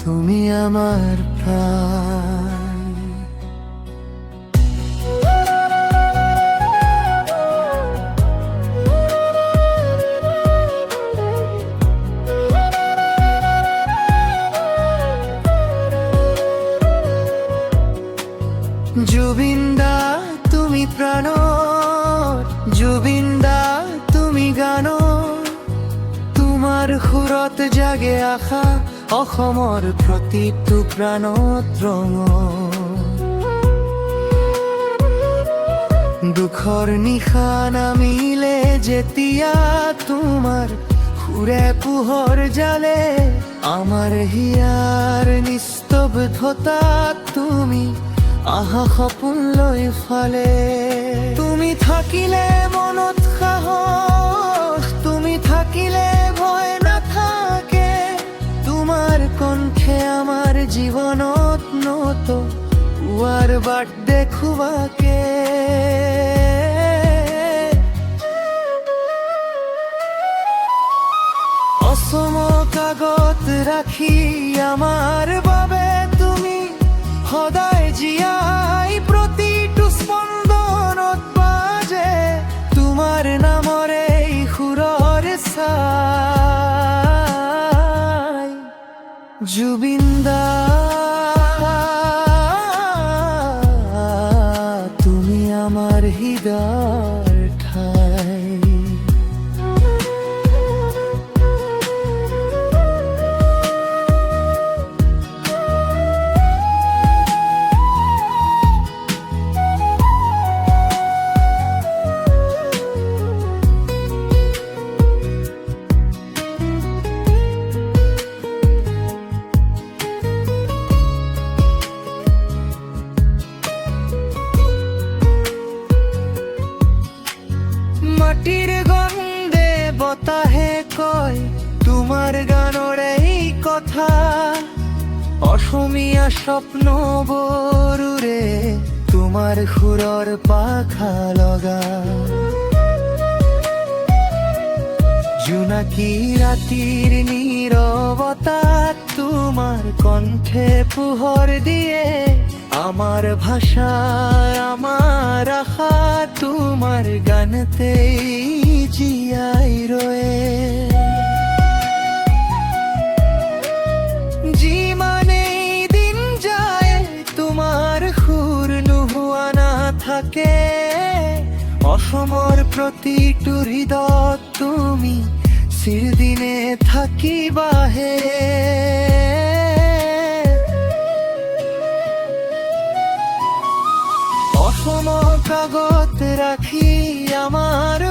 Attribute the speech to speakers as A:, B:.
A: তুমি আমার প্রাণ। জুবিন্দা তুমি প্রাণ, জুবিন্দা তুমি গান, তোমাৰ সুৰত জাগে আশা অসমৰ প্ৰতিটো প্ৰাণত ৰঙ। দুখৰ নিশা নামিলে যেতিয়া তোমাৰ সুৰে পোহৰ জালে, আমাৰ হিয়াৰ নিস্তব্ধতাত তুমি আহা সপোন লৈ ফালে। তুমি থাকিলে মনত সাহস, তুমি থাকিলে ভয় নাথাকে, তোমাৰ কণ্ঠে আমাৰ জীৱনত নতুন পুৱাৰ বাট দেখুৱাকে। অচমক আগত ৰাখি আমাৰ বাবে তুমি সদায় জীয়াই, প্ৰতিটো স্পন্দনত বাজে তোমাৰ নামৰে সুৰৰ ছাই। জুবিন্দা তুমি আমাৰ হৃদয়ৰ ঠাই। মাটিৰ গন্ধে বতাহে কয় তোমাৰ গানৰ এই কথা, অসমীয়া স্বপ্নবোৰে তোমাৰ সুৰৰ পাখা লগা। জোনাকী ৰাতিৰ নীৰৱতাত তোমাৰ কণ্ঠে পোহৰ দিয়ে, আমার ভাষা আমার আশা তোমার গানতেই জিয়াই রয়ে। যিমানেই দিন যায় তোমার সুর নোহোৱা নাথাকে, অসমৰ প্ৰতিটো হৃদয়ত তুমি চিৰদিনে থাকিবাহে। অসমক আগত ৰাখি আমাৰ